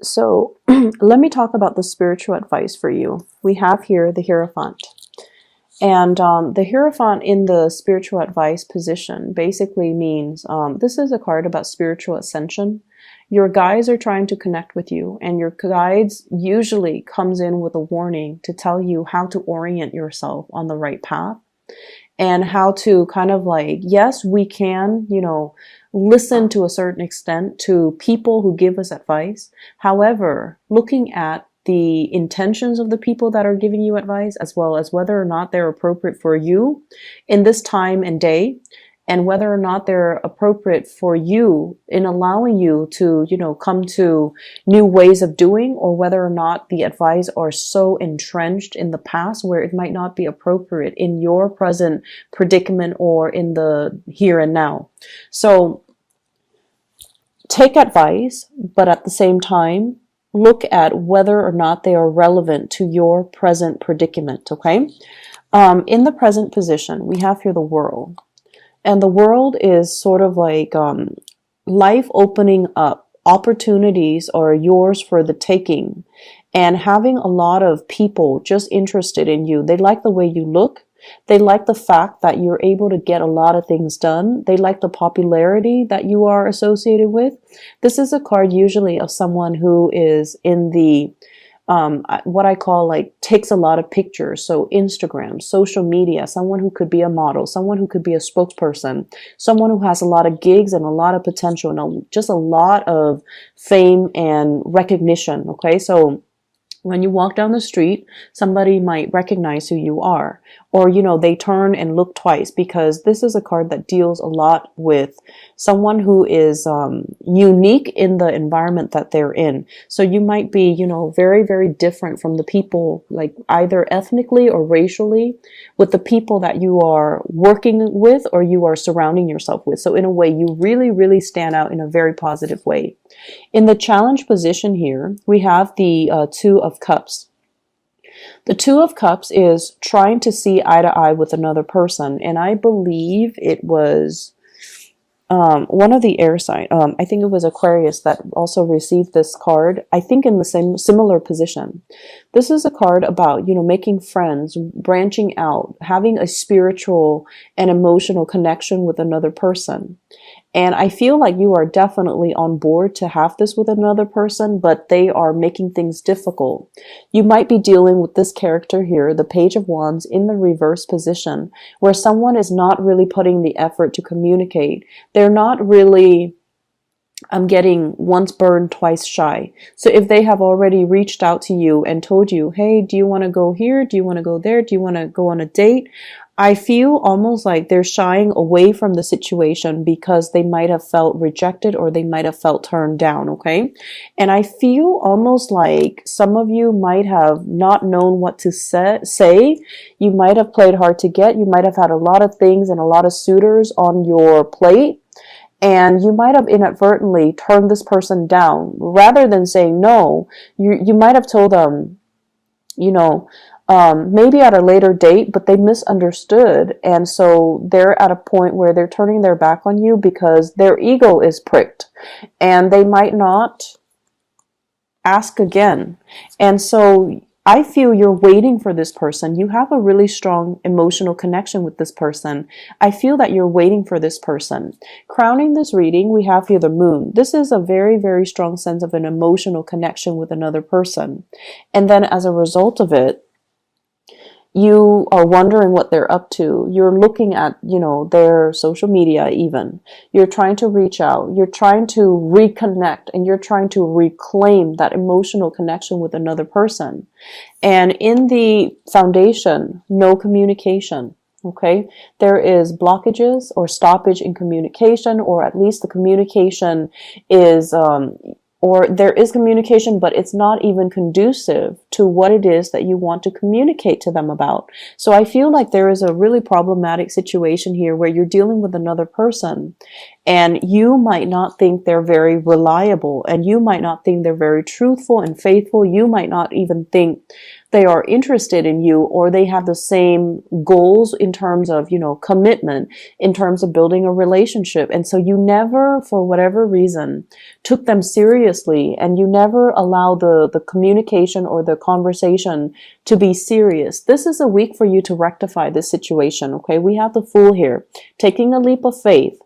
So let me talk about the spiritual advice for you. We have here the Hierophant. And the Hierophant in the spiritual advice position basically means this is a card about spiritual ascension. Your guides are trying to connect with you, and your guides usually comes in with a warning to tell you how to orient yourself on the right path and how to kind of like, yes, we can, listen to a certain extent to people who give us advice. However, looking at the intentions of the people that are giving you advice, as well as whether or not they're appropriate for you in this time and day, and whether or not they're appropriate for you in allowing you to, come to new ways of doing, or whether or not the advice are so entrenched in the past where it might not be appropriate in your present predicament or in the here and now. So take advice, but at the same time, look at whether or not they are relevant to your present predicament, okay? In the present position, we have here the World. And the World is sort of like life opening up. Opportunities are yours for the taking. And having a lot of people just interested in you. They like the way you look. They like the fact that you're able to get a lot of things done. They like the popularity that you are associated with. This is a card usually of someone who is in the what I call like takes a lot of pictures. So Instagram, social media, someone who could be a model, someone who could be a spokesperson, someone who has a lot of gigs and a lot of potential and just a lot of fame and recognition. Okay, so when you walk down the street, somebody might recognize who you are, or, they turn and look twice, because this is a card that deals a lot with someone who is unique in the environment that they're in. So you might be, very, very different from the people, like either ethnically or racially, with the people that you are working with or you are surrounding yourself with. So in a way, you really, really stand out in a very positive way. In the challenge position here, we have the Two of Cups. The Two of Cups is trying to see eye to eye with another person. And I believe it was one of the air sign. I think it was Aquarius that also received this card. I think in the same similar position. This is a card about, making friends, branching out, having a spiritual and emotional connection with another person. And I feel like you are definitely on board to have this with another person, but they are making things difficult. You might be dealing with this character here, the Page of Wands, in the reverse position, where someone is not really putting the effort to communicate. They're not really, I'm getting once burned, twice shy. So if they have already reached out to you and told you, hey, do you want to go here? Do you want to go there? Do you want to go on a date? I feel almost like they're shying away from the situation because they might have felt rejected or they might have felt turned down, okay? And I feel almost like some of you might have not known what to say. You might have played hard to get. You might have had a lot of things and a lot of suitors on your plate. And you might have inadvertently turned this person down. Rather than saying no, you might have told them, maybe at a later date, but they misunderstood. And so they're at a point where they're turning their back on you because their ego is pricked and they might not ask again. And so I feel you're waiting for this person. You have a really strong emotional connection with this person. I feel that you're waiting for this person. Crowning this reading, we have here the Moon. This is a very, very strong sense of an emotional connection with another person. And then as a result of it, you are wondering what they're up to. You're looking at, their social media even. You're trying to reach out. You're trying to reconnect and you're trying to reclaim that emotional connection with another person. And in the foundation, no communication. Okay, there is blockages or stoppage in communication, or at least the communication is or there is communication, but it's not even conducive to what it is that you want to communicate to them about. So I feel like there is a really problematic situation here where you're dealing with another person and you might not think they're very reliable, and you might not think they're very truthful and faithful. You might not even think they are interested in you, or they have the same goals in terms of, you know, commitment, in terms of building a relationship. And so you never, for whatever reason, took them seriously, and you never allow the communication or the conversation to be serious. This is a week for you to rectify this situation, okay? We have the Fool here, taking a leap of faith.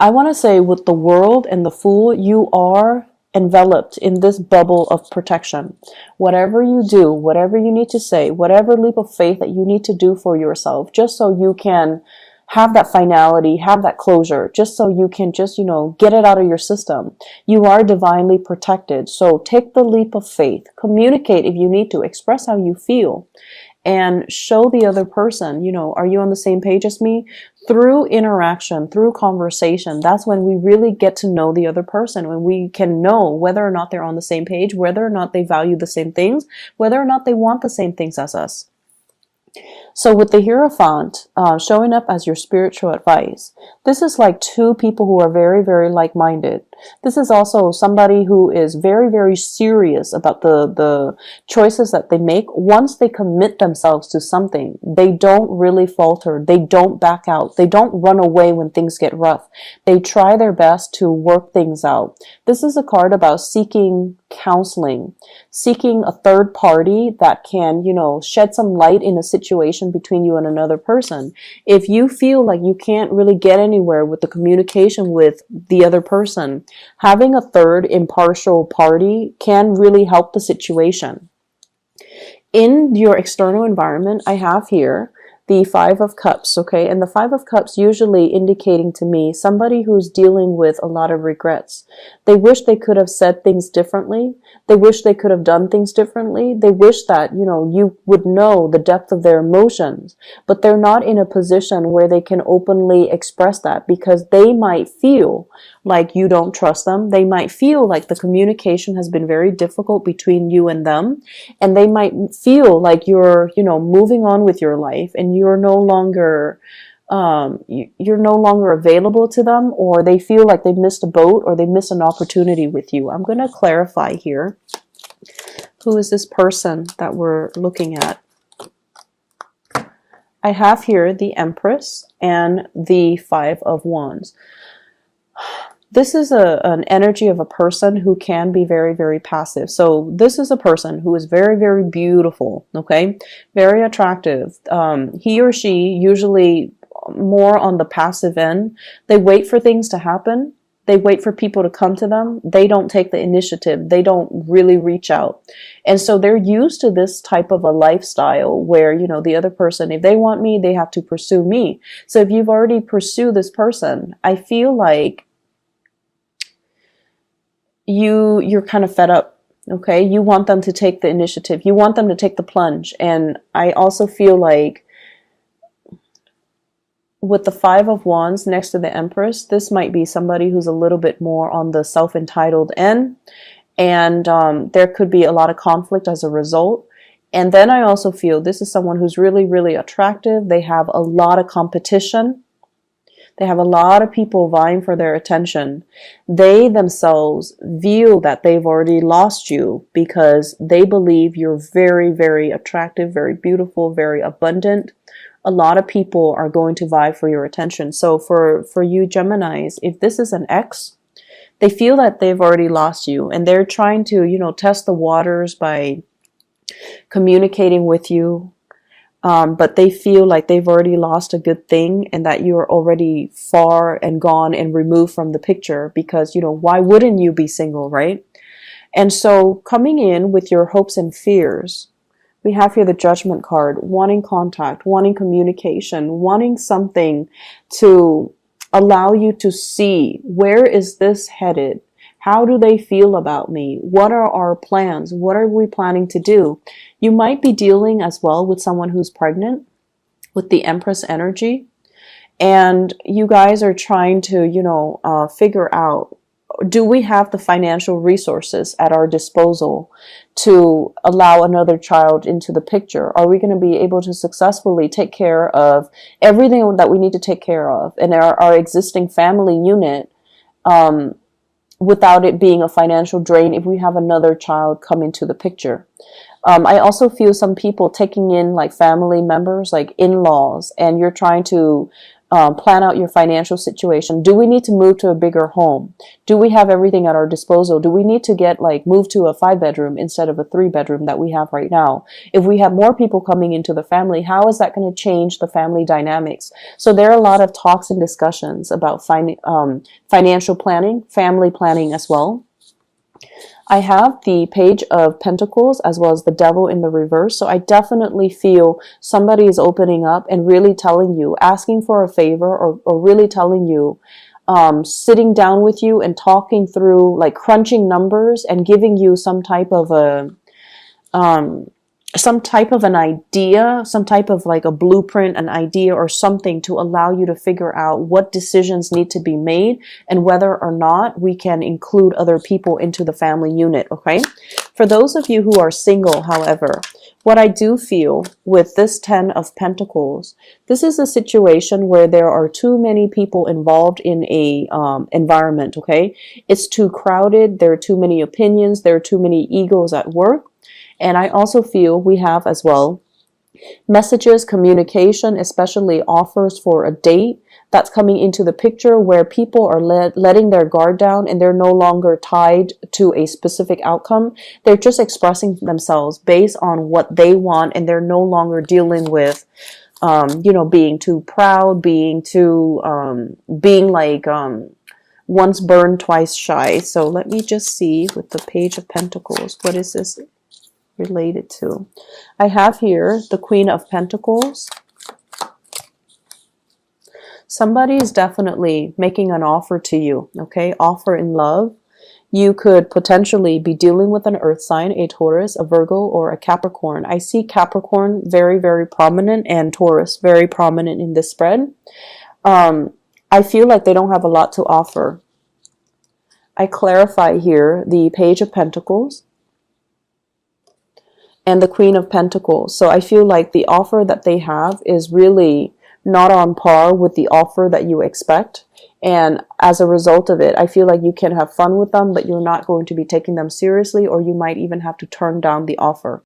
I want to say with the World and the Fool, you are enveloped in this bubble of protection. Whatever you do, whatever you need to say, whatever leap of faith that you need to do for yourself, just so you can have that finality, have that closure, just so you can just, you know, get it out of your system. You are divinely protected. So take the leap of faith, communicate if you need to, express how you feel, and show the other person, you know, are you on the same page as me? Through interaction, through conversation, that's when we really get to know the other person, when we can know whether or not they're on the same page, whether or not they value the same things, whether or not they want the same things as us. So with the Hierophant showing up as your spiritual advice, this is like two people who are very, very like-minded. This is also somebody who is very, very serious about the choices that they make. Once they commit themselves to something, they don't really falter. They don't back out. They don't run away when things get rough. They try their best to work things out. This is a card about seeking counseling, seeking a third party that can, you know, shed some light in a situation between you and another person. If you feel like you can't really get anywhere with the communication with the other person, having a third impartial party can really help the situation. In your external environment, I have here the Five of Cups, okay? And the Five of Cups usually indicating to me somebody who's dealing with a lot of regrets. They wish they could have said things differently. They wish they could have done things differently. They wish that, you know, you would know the depth of their emotions, but they're not in a position where they can openly express that, because they might feel like you don't trust them. They might feel like the communication has been very difficult between you and them. And they might feel like you're, you know, moving on with your life, and you're no longer available to them, or they feel like they've missed a boat, or they missed an opportunity with you. I'm going to clarify here. Who is this person that we're looking at? I have here the Empress and the Five of Wands. This is an energy of a person who can be very, very passive. So this is a person who is very, very beautiful, okay? Very attractive. He or she usually more on the passive end. They wait for things to happen. They wait for people to come to them. They don't take the initiative. They don't really reach out. And so they're used to this type of a lifestyle where, you know, the other person, if they want me, they have to pursue me. So if you've already pursued this person, I feel like you're kind of fed up, okay? You want them to take the initiative. You want them to take the plunge. And I also feel like with the Five of Wands next to the Empress, this might be somebody who's a little bit more on the self-entitled end. And there could be a lot of conflict as a result. And then I also feel this is someone who's really, really attractive. They have a lot of competition. They have a lot of people vying for their attention. They themselves feel that they've already lost you because they believe you're very, very attractive, very beautiful, very abundant. A lot of people are going to vie for your attention. So for you Geminis, if this is an ex, they feel that they've already lost you, and they're trying to, you know, test the waters by communicating with you. But they feel like they've already lost a good thing, and that you're already far and gone and removed from the picture, because, you know, why wouldn't you be single, right? And so coming in with your hopes and fears, we have here the Judgment card, wanting contact, wanting communication, wanting something to allow you to see, where is this headed? How do they feel about me? What are our plans? What are we planning to do? You might be dealing as well with someone who's pregnant with the Empress energy. And you guys are trying to, you know, figure out, do we have the financial resources at our disposal to allow another child into the picture? Are we going to be able to successfully take care of everything that we need to take care of in our existing family unit without it being a financial drain if we have another child come into the picture. I also feel some people taking in like family members, like in-laws, and you're trying to plan out your financial situation. Do we need to move to a bigger home? Do we have everything at our disposal? Do we need to get like move to a 5-bedroom instead of a 3-bedroom that we have right now? If we have more people coming into the family, how is that going to change the family dynamics? So there are a lot of talks and discussions about financial planning, family planning as well. I have the Page of Pentacles as well as the Devil in the reverse. So I definitely feel somebody is opening up and really telling you, asking for a favor, or really telling you, sitting down with you and talking through, like crunching numbers and giving you some type of an idea, some type of like a blueprint, an idea or something to allow you to figure out what decisions need to be made and whether or not we can include other people into the family unit, okay? For those of you who are single, however, what I do feel with this 10 of Pentacles, this is a situation where there are too many people involved in a environment, okay? It's too crowded, there are too many opinions, there are too many egos at work. And I also feel we have as well messages, communication, especially offers for a date that's coming into the picture where people are letting their guard down and they're no longer tied to a specific outcome. They're just expressing themselves based on what they want, and they're no longer dealing with being too proud, being like once burned, twice shy. So let me just see with the Page of Pentacles, what is this related to? I have here the Queen of Pentacles. Somebody is definitely making an offer to you, okay? Offer in love. You could potentially be dealing with an earth sign, a Taurus, a Virgo, or a Capricorn. I see Capricorn very, very prominent and Taurus very prominent in this spread. I feel like they don't have a lot to offer. I clarify here the Page of Pentacles and the Queen of Pentacles. So I feel like the offer that they have is really not on par with the offer that you expect. And as a result of it, I feel like you can have fun with them, but you're not going to be taking them seriously, or you might even have to turn down the offer.